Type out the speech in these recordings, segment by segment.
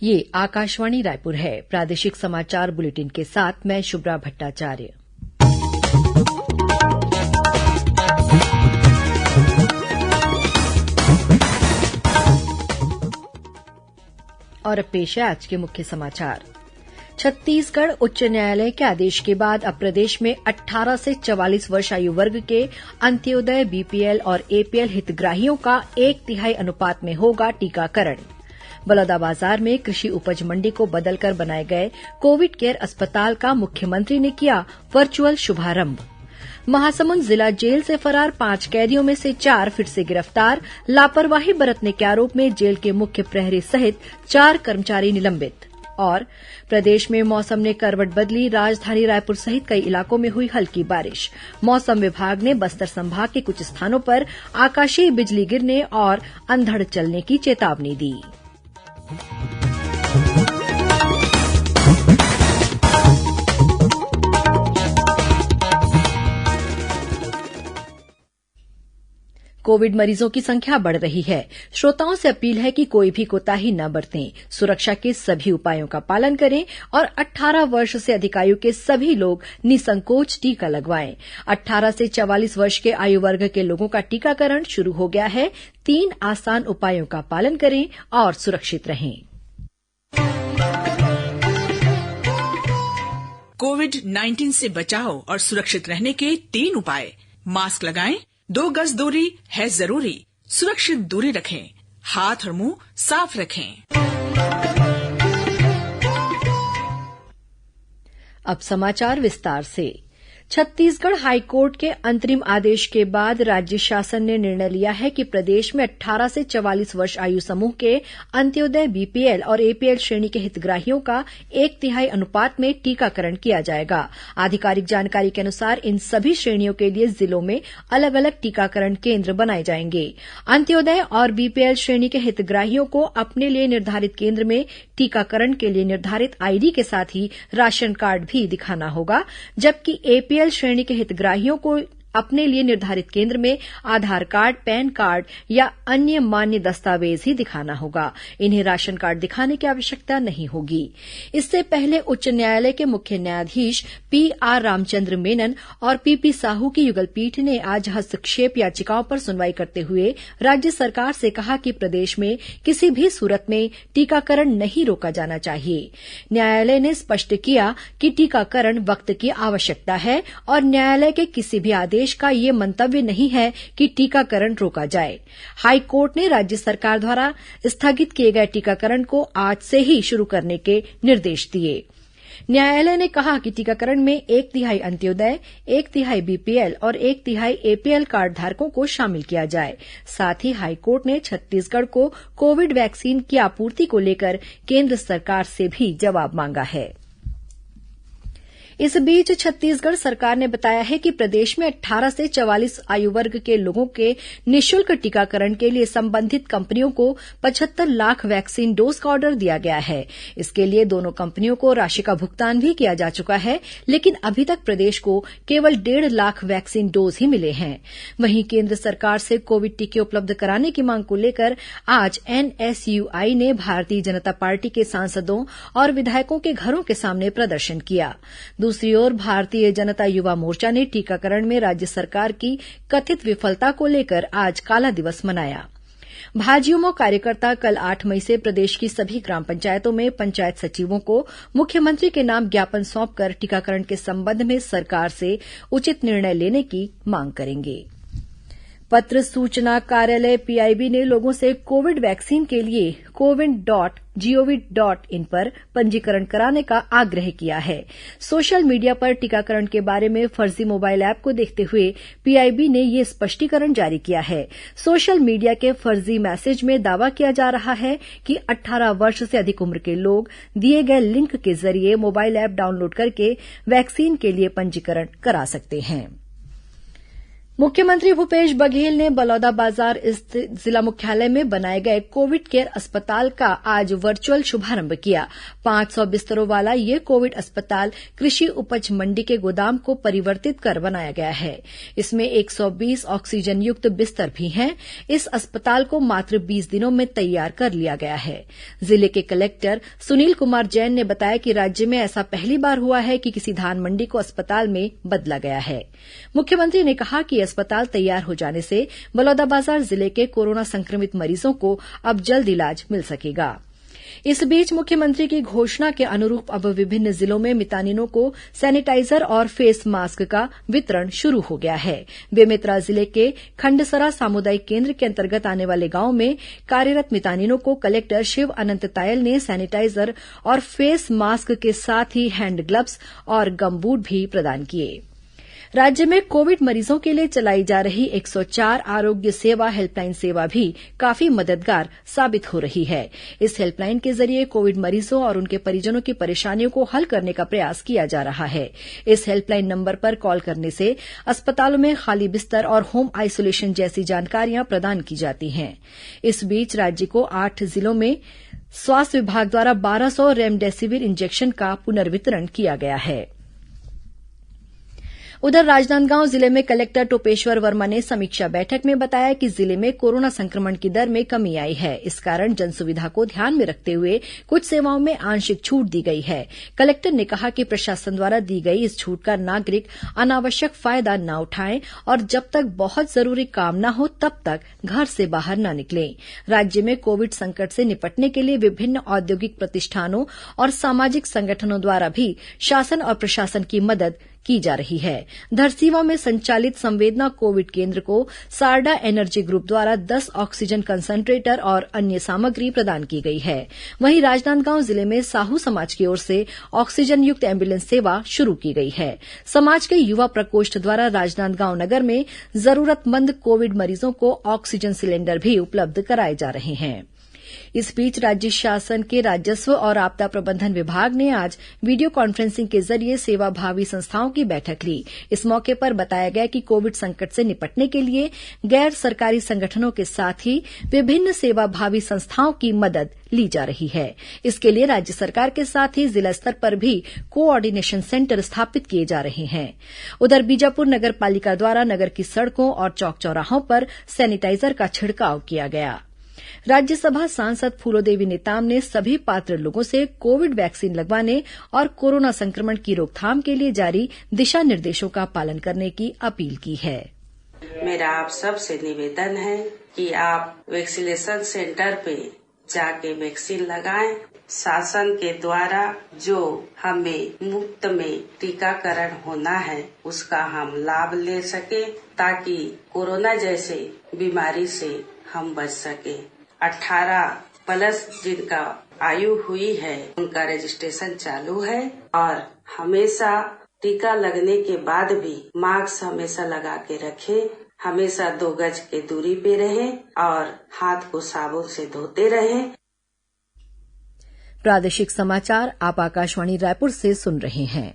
ये आकाशवाणी रायपुर है। प्रादेशिक समाचार बुलेटिन के साथ मैं शुभ्रा भट्टाचार्य। और अब पेश है आज के मुख्य समाचार। छत्तीसगढ़ उच्च न्यायालय के आदेश के बाद अब प्रदेश में 18 से 44 वर्ष आयु वर्ग के अंत्योदय, बीपीएल और एपीएल हितग्राहियों का 1/3 अनुपात में होगा टीकाकरण। बलौदाबाजार में कृषि उपज मंडी को बदलकर बनाए गए कोविड केयर अस्पताल का मुख्यमंत्री ने किया वर्चुअल शुभारंभ। महासमुंद जिला जेल से फरार 5 कैदियों में से 4 फिर से गिरफ्तार। लापरवाही बरतने के आरोप में जेल के मुख्य प्रहरी सहित 4 कर्मचारी निलंबित। और प्रदेश में मौसम ने करवट बदली, राजधानी रायपुर सहित कई इलाकों में हुई हल्की बारिश। मौसम विभाग ने बस्तर संभाग के कुछ स्थानों पर आकाशीय बिजली गिरने और अंधड़ चलने की चेतावनी दी। कोविड मरीजों की संख्या बढ़ रही है। श्रोताओं से अपील है कि कोई भी कोताही न बरतें, सुरक्षा के सभी उपायों का पालन करें और 18 वर्ष से अधिक आयु के सभी लोग निसंकोच टीका लगवाएं। 18 से 44 वर्ष के आयु वर्ग के लोगों का टीकाकरण शुरू हो गया है। 3 आसान उपायों का पालन करें और सुरक्षित रहें। कोविड-19 से बचाव और सुरक्षित रहने के 3 उपाय। मास्क लगाएं, 2 गज दूरी है जरूरी, सुरक्षित दूरी रखें, हाथ और मुंह साफ रखें। अब समाचार विस्तार से। छत्तीसगढ़ हाईकोर्ट के अंतरिम आदेश के बाद राज्य शासन ने निर्णय लिया है कि प्रदेश में 18 से 44 वर्ष आयु समूह के अंत्योदय, बीपीएल और एपीएल श्रेणी के हितग्राहियों का 1/3 अनुपात में टीकाकरण किया जाएगा। आधिकारिक जानकारी के अनुसार इन सभी श्रेणियों के लिए जिलों में अलग अलग टीकाकरण केन्द्र बनाए जाएंगे। अंत्योदय और बीपीएल श्रेणी के हितग्राहियों को अपने लिए निर्धारित केन्द्र में टीकाकरण के लिए निर्धारित आईडी के साथ ही राशन कार्ड भी दिखाना होगा, जबकि एपीएल श्रेणी के हितग्राहियों को अपने लिए निर्धारित केन्द्र में आधार कार्ड, पैन कार्ड या अन्य मान्य दस्तावेज ही दिखाना होगा। इन्हें राशन कार्ड दिखाने की आवश्यकता नहीं होगी। इससे पहले उच्च न्यायालय के मुख्य न्यायाधीश पीआर रामचंद्र मेनन और पीपी साहू की युगल पीठ ने आज हस्तक्षेप याचिकाओं पर सुनवाई करते हुए राज्य सरकार से कहा कि प्रदेश में किसी भी सूरत में टीकाकरण नहीं रोका जाना चाहिए। न्यायालय ने स्पष्ट किया कि टीकाकरण वक्त की आवश्यकता है और न्यायालय के किसी भी आदेश का ये मंतव्य नहीं है कि टीकाकरण रोका जाए। हाईकोर्ट ने राज्य सरकार द्वारा स्थगित किए गए टीकाकरण को आज से ही शुरू करने के निर्देश दिए। न्यायालय ने कहा कि टीकाकरण में 1/3 अंत्योदय, 1/3 बीपीएल और 1/3 एपीएल कार्ड धारकों को शामिल किया जाए। साथ ही हाईकोर्ट ने छत्तीसगढ़ को कोविड वैक्सीन की आपूर्ति को लेकर केन्द्र सरकार से भी जवाब मांगा है। इस बीच छत्तीसगढ़ सरकार ने बताया है कि प्रदेश में 18 से 44 आयु वर्ग के लोगों के निःशुल्क टीकाकरण के लिए संबंधित कंपनियों को 75 लाख वैक्सीन डोज का ऑर्डर दिया गया है। इसके लिए दोनों कंपनियों को राशि का भुगतान भी किया जा चुका है, लेकिन अभी तक प्रदेश को केवल 1.5 लाख वैक्सीन डोज ही मिले हैं। वहीं केन्द्र सरकार से कोविड टीके उपलब्ध कराने की मांग को लेकर आज एनएसयूआई ने भारतीय जनता पार्टी के सांसदों और विधायकों के घरों के सामने प्रदर्शन किया। दूसरी ओर भारतीय जनता युवा मोर्चा ने टीकाकरण में राज्य सरकार की कथित विफलता को लेकर आज काला दिवस मनाया। भाजयुमो कार्यकर्ता कल 8 मई से प्रदेश की सभी ग्राम पंचायतों में पंचायत सचिवों को मुख्यमंत्री के नाम ज्ञापन सौंपकर टीकाकरण के संबंध में सरकार से उचित निर्णय लेने की मांग करेंगे। पत्र सूचना कार्यालय पीआईबी ने लोगों से कोविड वैक्सीन के लिए coviN.gov.in पर पंजीकरण कराने का आग्रह किया है। सोशल मीडिया पर टीकाकरण के बारे में फर्जी मोबाइल ऐप को देखते हुए पीआईबी ने यह स्पष्टीकरण जारी किया है। सोशल मीडिया के फर्जी मैसेज में दावा किया जा रहा है कि 18 वर्ष से अधिक उम्र के लोग दिए गए लिंक के जरिए मोबाइल ऐप डाउनलोड करके वैक्सीन के लिए पंजीकरण करा सकते हैं। मुख्यमंत्री भूपेश बघेल ने बलौदाबाजार स्थित जिला मुख्यालय में बनाए गए कोविड केयर अस्पताल का आज वर्चुअल शुभारंभ किया। 500 बिस्तरों वाला यह कोविड अस्पताल कृषि उपज मंडी के गोदाम को परिवर्तित कर बनाया गया है। इसमें 120 ऑक्सीजन युक्त बिस्तर भी हैं। इस अस्पताल को मात्र 20 दिनों में तैयार कर लिया गया है। जिले के कलेक्टर सुनील कुमार जैन ने बताया कि राज्य में ऐसा पहली बार हुआ है कि किसी धान मंडी को अस्पताल में बदला गया है। मुख्यमंत्री ने कहा कि अस्पताल तैयार हो जाने से बलौदाबाजार जिले के कोरोना संक्रमित मरीजों को अब जल्द इलाज मिल सकेगा। इस बीच मुख्यमंत्री की घोषणा के अनुरूप अब विभिन्न जिलों में मितानिनों को सैनिटाइजर और फेस मास्क का वितरण शुरू हो गया है। बेमेतरा जिले के खंडसरा सामुदायिक केन्द्र के अंतर्गत आने वाले गांव में कार्यरत मितानिनों को कलेक्टर शिव अनंत तायल ने सैनिटाइजर और फेस मास्क के साथ ही हैंड ग्लव्स और गमबूट भी प्रदान किए। राज्य में कोविड मरीजों के लिए चलाई जा रही 104 आरोग्य सेवा हेल्पलाइन सेवा भी काफी मददगार साबित हो रही है। इस हेल्पलाइन के जरिए कोविड मरीजों और उनके परिजनों की परेशानियों को हल करने का प्रयास किया जा रहा है। इस हेल्पलाइन नंबर पर कॉल करने से अस्पतालों में खाली बिस्तर और होम आइसोलेशन जैसी जानकारियां प्रदान की जाती हैं। इस बीच राज्य को 8 जिलों में स्वास्थ्य विभाग द्वारा 1200 रेमडेसिविर इंजेक्शन का पुनर्वितरण किया गया है। उधर राजनांदगांव जिले में कलेक्टर टोपेश्वर वर्मा ने समीक्षा बैठक में बताया कि जिले में कोरोना संक्रमण की दर में कमी आई है। इस कारण जनसुविधा को ध्यान में रखते हुए कुछ सेवाओं में आंशिक छूट दी गई है। कलेक्टर ने कहा कि प्रशासन द्वारा दी गई इस छूट का नागरिक अनावश्यक फायदा न उठाएं और जब तक बहुत जरूरी काम न हो तब तक घर से बाहर न निकलें। राज्य में कोविड संकट से निपटने के लिए विभिन्न औद्योगिक प्रतिष्ठानों और सामाजिक संगठनों द्वारा भी शासन और प्रशासन की मदद की जा रही है। धरसीवा में संचालित संवेदना कोविड केंद्र को सारडा एनर्जी ग्रुप द्वारा 10 ऑक्सीजन कंसंट्रेटर और अन्य सामग्री प्रदान की गई है। वहीं राजनांदगांव जिले में साहू समाज की ओर से ऑक्सीजन युक्त एम्बुलेंस सेवा शुरू की गई है। समाज के युवा प्रकोष्ठ द्वारा राजनांदगांव नगर में जरूरतमंद कोविड मरीजों को ऑक्सीजन सिलेंडर भी उपलब्ध कराए जा रहे हैं। इस बीच राज्य शासन के राजस्व और आपदा प्रबंधन विभाग ने आज वीडियो कॉन्फ्रेंसिंग के जरिए सेवाभावी संस्थाओं की बैठक ली। इस मौके पर बताया गया कि कोविड संकट से निपटने के लिए गैर सरकारी संगठनों के साथ ही विभिन्न सेवाभावी संस्थाओं की मदद ली जा रही है। इसके लिए राज्य सरकार के साथ ही जिला स्तर पर भी कोऑर्डिनेशन सेंटर स्थापित किए जा रहे हैं। उधर बीजापुर नगर पालिका द्वारा नगर की सड़कों और चौक चौराहों पर सैनिटाइजर का छिड़काव किया गया। राज्यसभा सांसद फूलोदेवी नेताम ने सभी पात्र लोगों से कोविड वैक्सीन लगवाने और कोरोना संक्रमण की रोकथाम के लिए जारी दिशा निर्देशों का पालन करने की अपील की है। मेरा आप सब से निवेदन है कि आप वैक्सीनेशन सेंटर पे जाके वैक्सीन लगाएं। शासन के द्वारा जो हमें मुफ्त में टीकाकरण होना है उसका हम लाभ ले सके ताकि कोरोना जैसे बीमारी से हम बच सके। 18 प्लस जिनका आयु हुई है उनका रजिस्ट्रेशन चालू है और हमेशा टीका लगने के बाद भी मास्क हमेशा लगा के रखें, हमेशा 2 गज के दूरी पे रहें और हाथ को साबुन से धोते रहें। प्रादेशिक समाचार आप आकाशवाणी रायपुर से सुन रहे हैं।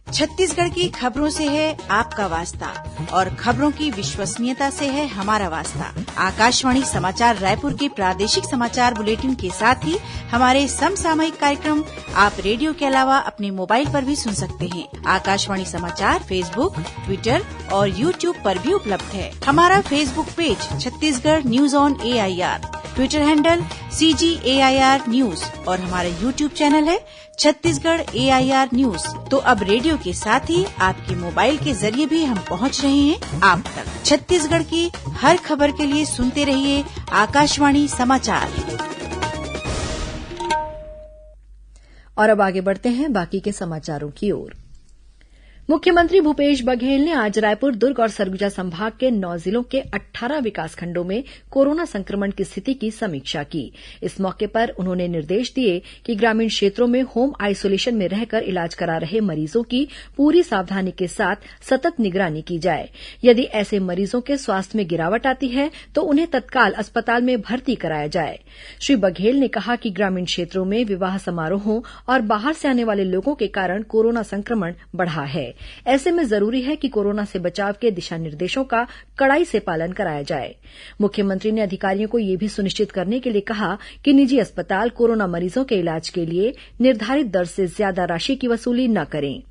छत्तीसगढ़ की खबरों से है आपका वास्ता और खबरों की विश्वसनीयता से है हमारा वास्ता। आकाशवाणी समाचार रायपुर के प्रादेशिक समाचार बुलेटिन के साथ ही हमारे समसामयिक कार्यक्रम आप रेडियो के अलावा अपने मोबाइल पर भी सुन सकते हैं। आकाशवाणी समाचार फेसबुक, ट्विटर और यूट्यूब पर भी उपलब्ध है। हमारा Facebook page Chhattisgarh news on AIR, Twitter handle CGAIR news और हमारा यूट्यूब चैनल है छत्तीसगढ़ AIR न्यूज। तो अब रेडियो के साथ ही आपके मोबाइल के जरिए भी हम पहुंच रहे हैं आप तक। छत्तीसगढ़ की हर खबर के लिए सुनते रहिए आकाशवाणी समाचार। और अब आगे बढ़ते हैं बाकी के समाचारों की ओर। मुख्यमंत्री भूपेश बघेल ने आज रायपुर, दुर्ग और सरगुजा संभाग के 9 जिलों के 18 विकासखंडों में कोरोना संक्रमण की स्थिति की समीक्षा की। इस मौके पर उन्होंने निर्देश दिए कि ग्रामीण क्षेत्रों में होम आइसोलेशन में रहकर इलाज करा रहे मरीजों की पूरी सावधानी के साथ सतत निगरानी की जाए। यदि ऐसे मरीजों के स्वास्थ्य में गिरावट आती है तो उन्हें तत्काल अस्पताल में भर्ती कराया जाए। श्री बघेल ने कहा कि ग्रामीण क्षेत्रों में विवाह समारोहों और बाहर से आने वाले लोगों के कारण कोरोना संक्रमण बढ़ा है। ऐसे में जरूरी है कि कोरोना से बचाव के दिशा निर्देशों का कड़ाई से पालन कराया जाए। मुख्यमंत्री ने अधिकारियों को यह भी सुनिश्चित करने के लिए कहा कि निजी अस्पताल कोरोना मरीजों के इलाज के लिए निर्धारित दर से ज्यादा राशि की वसूली न करें।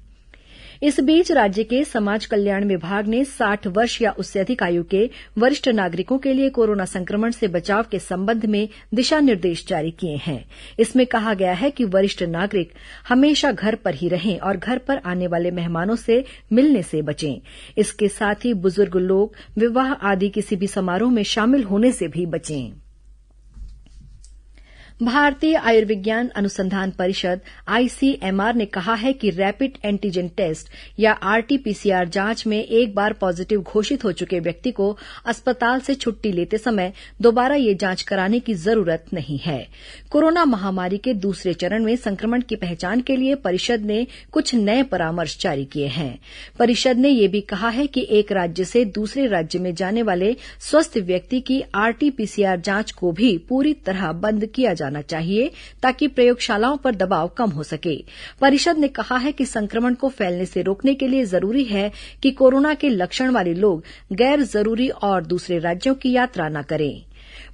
इस बीच राज्य के समाज कल्याण विभाग ने 60 वर्ष या उससे अधिक आयु के वरिष्ठ नागरिकों के लिए कोरोना संक्रमण से बचाव के संबंध में दिशा निर्देश जारी किए हैं। इसमें कहा गया है कि वरिष्ठ नागरिक हमेशा घर पर ही रहें और घर पर आने वाले मेहमानों से मिलने से बचें। इसके साथ ही बुजुर्ग लोग विवाह आदि किसी भी समारोह में शामिल होने से भी बचें। भारतीय आयुर्विज्ञान अनुसंधान परिषद आईसीएमआर ने कहा है कि रैपिड एंटीजन टेस्ट या आरटीपीसीआर जांच में एक बार पॉजिटिव घोषित हो चुके व्यक्ति को अस्पताल से छुट्टी लेते समय दोबारा ये जांच कराने की जरूरत नहीं है। कोरोना महामारी के दूसरे चरण में संक्रमण की पहचान के लिए परिषद ने कुछ नए परामर्श जारी किए हैं। परिषद ने यह भी कहा है कि एक राज्य से दूसरे राज्य में जाने वाले स्वस्थ व्यक्ति की आरटीपीसीआर जांच को भी पूरी तरह बंद किया जाना चाहिए ताकि प्रयोगशालाओं पर दबाव कम हो सके। परिषद ने कहा है कि संक्रमण को फैलने से रोकने के लिए जरूरी है कि कोरोना के लक्षण वाले लोग गैर जरूरी और दूसरे राज्यों की यात्रा न करें।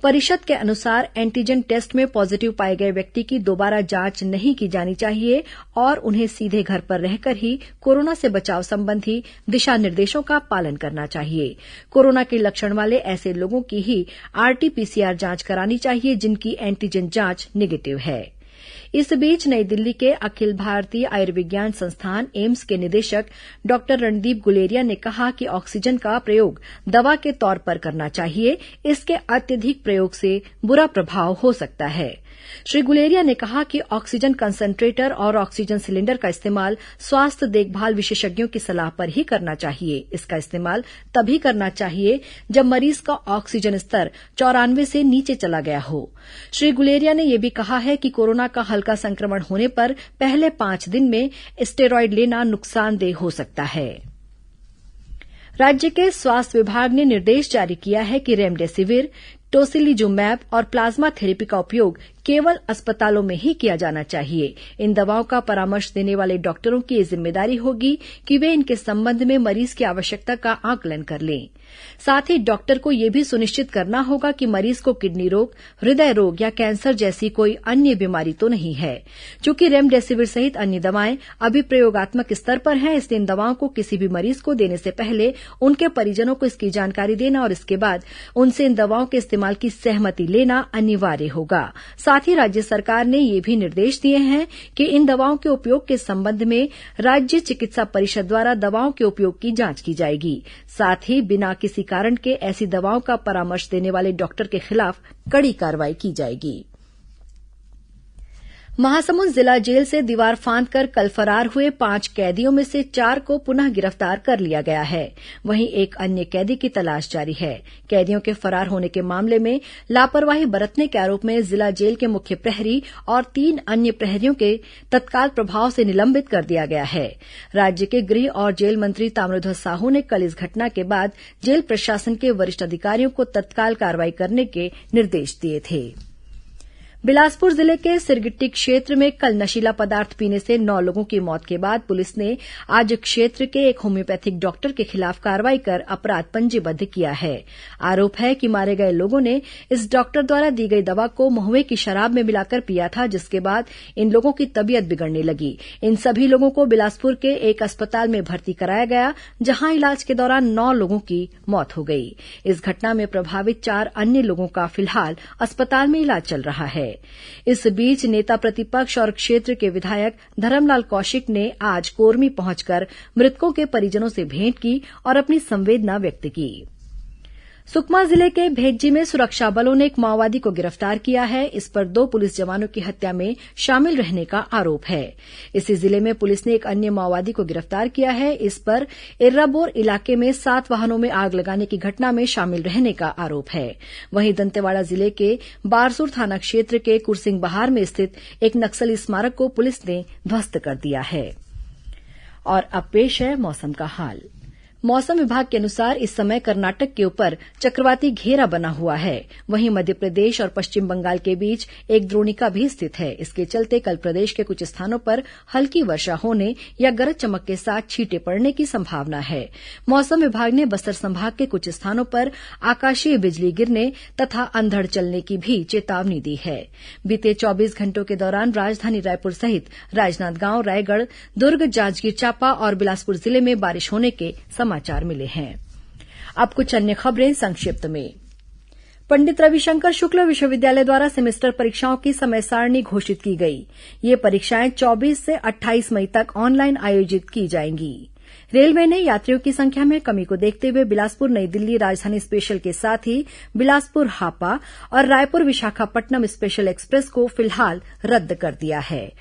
परिषद के अनुसार एंटीजन टेस्ट में पॉजिटिव पाए गए व्यक्ति की दोबारा जांच नहीं की जानी चाहिए और उन्हें सीधे घर पर रहकर ही कोरोना से बचाव संबंधी दिशा निर्देशों का पालन करना चाहिए। कोरोना के लक्षण वाले ऐसे लोगों की ही आरटीपीसीआर जांच करानी चाहिए जिनकी एंटीजन जांच नेगेटिव है। इस बीच नई दिल्ली के अखिल भारतीय आयुर्विज्ञान संस्थान एम्स के निदेशक डॉक्टर रणदीप गुलेरिया ने कहा कि ऑक्सीजन का प्रयोग दवा के तौर पर करना चाहिए। इसके अत्यधिक प्रयोग से बुरा प्रभाव हो सकता है। श्री गुलेरिया ने कहा कि ऑक्सीजन कंसंट्रेटर और ऑक्सीजन सिलेंडर का इस्तेमाल स्वास्थ्य देखभाल विशेषज्ञों की सलाह पर ही करना चाहिए। इसका इस्तेमाल तभी करना चाहिए जब मरीज का ऑक्सीजन स्तर 94 से नीचे चला गया हो। श्री गुलेरिया ने यह भी कहा है कि कोरोना का हल्का संक्रमण होने पर पहले 5 दिन में स्टेरॉयड लेना नुकसानदेह हो सकता है। राज्य के स्वास्थ्य विभाग ने निर्देश जारी किया है कि रेमडेसिविर, टोसिलीजुमैब और प्लाज्मा थेरेपी का उपयोग केवल अस्पतालों में ही किया जाना चाहिए। इन दवाओं का परामर्श देने वाले डॉक्टरों की यह जिम्मेदारी होगी कि वे इनके संबंध में मरीज की आवश्यकता का आकलन कर लें। साथ ही डॉक्टर को यह भी सुनिश्चित करना होगा कि मरीज को किडनी रोग, हृदय रोग या कैंसर जैसी कोई अन्य बीमारी तो नहीं है। चूंकि रेमडेसिविर सहित अन्य दवाएं अभी प्रयोगात्मक स्तर पर हैं, इसलिए इन दवाओं को किसी भी मरीज को देने से पहले उनके परिजनों को इसकी जानकारी देना और इसके बाद उनसे इन दवाओं के इस्तेमाल की सहमति लेना अनिवार्य होगा। साथ ही राज्य सरकार ने ये भी निर्देश दिए हैं कि इन दवाओं के उपयोग के संबंध में राज्य चिकित्सा परिषद द्वारा दवाओं के उपयोग की जांच की जाएगी। साथ ही बिना किसी कारण के ऐसी दवाओं का परामर्श देने वाले डॉक्टर के खिलाफ कड़ी कार्रवाई की जाएगी। महासमुंद जिला जेल से दीवार फांदकर कल फरार हुए 5 कैदियों में से 4 को पुनः गिरफ्तार कर लिया गया है। वहीं एक अन्य कैदी की तलाश जारी है। कैदियों के फरार होने के मामले में लापरवाही बरतने के आरोप में जिला जेल के मुख्य प्रहरी और 3 अन्य प्रहरियों के तत्काल प्रभाव से निलंबित कर दिया गया है। राज्य के गृह और जेल मंत्री ताम्रध्वज साहू ने कल इस घटना के बाद जेल प्रशासन के वरिष्ठ अधिकारियों को तत्काल कार्रवाई करने के निर्देश दिए थे। बिलासपुर जिले के सिरगिट्टी क्षेत्र में कल नशीला पदार्थ पीने से 9 लोगों की मौत के बाद पुलिस ने आज क्षेत्र के एक होम्योपैथिक डॉक्टर के खिलाफ कार्रवाई कर अपराध पंजीबद्ध किया है। आरोप है कि मारे गए लोगों ने इस डॉक्टर द्वारा दी गई दवा को महुए की शराब में मिलाकर पिया था, जिसके बाद इन लोगों की तबीयत बिगड़ने लगी। इन सभी लोगों को बिलासपुर के एक अस्पताल में भर्ती कराया गया, जहां इलाज के दौरान 9 लोगों की मौत हो गई। इस घटना में प्रभावित 4 अन्य लोगों का फिलहाल अस्पताल में इलाज चल रहा है। इस बीच नेता प्रतिपक्ष और क्षेत्र के विधायक धरमलाल कौशिक ने आज कोरमी पहुंचकर मृतकों के परिजनों से भेंट की और अपनी संवेदना व्यक्त की। सुकमा जिले के भेज्जी में सुरक्षा बलों ने एक माओवादी को गिरफ्तार किया है। इस पर 2 पुलिस जवानों की हत्या में शामिल रहने का आरोप है। इसी जिले में पुलिस ने एक अन्य माओवादी को गिरफ्तार किया है। इस पर इर्राबोर इलाके में 7 वाहनों में आग लगाने की घटना में शामिल रहने का आरोप है। वहीं दंतेवाड़ा जिले के बारसूर थाना क्षेत्र के कुरसिंग बहार में स्थित एक नक्सली स्मारक को पुलिस ने ध्वस्त कर दिया है। और अब पेश है मौसम का हाल। मौसम विभाग के अनुसार इस समय कर्नाटक के ऊपर चक्रवाती घेरा बना हुआ है। वहीं मध्यप्रदेश और पश्चिम बंगाल के बीच एक द्रोणिका भी स्थित है। इसके चलते कल प्रदेश के कुछ स्थानों पर हल्की वर्षा होने या गरज चमक के साथ छींटे पड़ने की संभावना है। मौसम विभाग ने बस्तर संभाग के कुछ स्थानों पर आकाशीय बिजली गिरने तथा अंधड़ चलने की भी चेतावनी दी है। बीते 24 घंटों के दौरान राजधानी रायपुर सहित राजनांदगांव, रायगढ़, दुर्ग, जांजगीर चांपा और बिलासपुर जिले में बारिश होने के समाचार मिले हैं। अब कुछ अन्य खबरें संक्षिप्त में। पंडित रविशंकर शुक्ल विश्वविद्यालय द्वारा सेमेस्टर परीक्षाओं की समय सारणी घोषित की गई। ये परीक्षाएं 24 से 28 मई तक ऑनलाइन आयोजित की जाएंगी। रेलवे ने यात्रियों की संख्या में कमी को देखते हुए बिलासपुर नई दिल्ली राजधानी स्पेशल के साथ ही बिलासपुर हापा और रायपुर विशाखापट्टनम स्पेशल एक्सप्रेस को फिलहाल रद्द कर दिया है।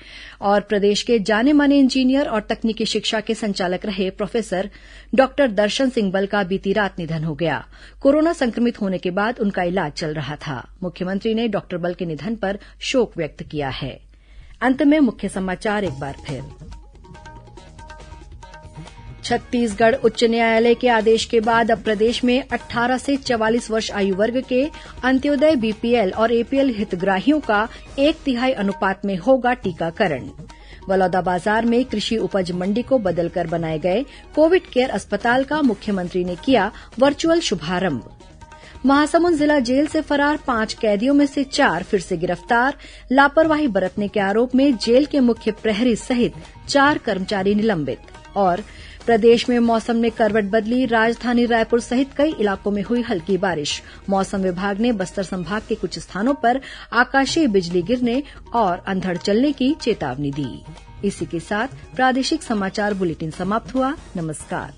और प्रदेश के जाने माने इंजीनियर और तकनीकी शिक्षा के संचालक रहे प्रोफेसर डॉक्टर दर्शन सिंह बल का बीती रात निधन हो गया। कोरोना संक्रमित होने के बाद उनका इलाज चल रहा था। मुख्यमंत्री ने डॉक्टर बल के निधन पर शोक व्यक्त किया है। अंत में मुख्य समाचार एक बार फिर। छत्तीसगढ़ उच्च न्यायालय के आदेश के बाद अब प्रदेश में 18 से 44 वर्ष आयु वर्ग के अंत्योदय बीपीएल और एपीएल हितग्राहियों का 1/3 अनुपात में होगा टीकाकरण। बलौदाबाजार में कृषि उपज मंडी को बदलकर बनाए गए कोविड केयर अस्पताल का मुख्यमंत्री ने किया वर्चुअल शुभारंभ। महासमुंद जिला जेल से फरार 5 कैदियों में से 4 फिर से गिरफ्तार। लापरवाही बरतने के आरोप में जेल के मुख्य प्रहरी सहित 4 कर्मचारी निलंबित। और प्रदेश में मौसम ने करवट बदली, राजधानी रायपुर सहित कई इलाकों में हुई हल्की बारिश। मौसम विभाग ने बस्तर संभाग के कुछ स्थानों पर आकाशीय बिजली गिरने और अंधड़ चलने की चेतावनी दी। इसी के साथ प्रादेशिक समाचार बुलेटिन समाप्त हुआ। नमस्कार।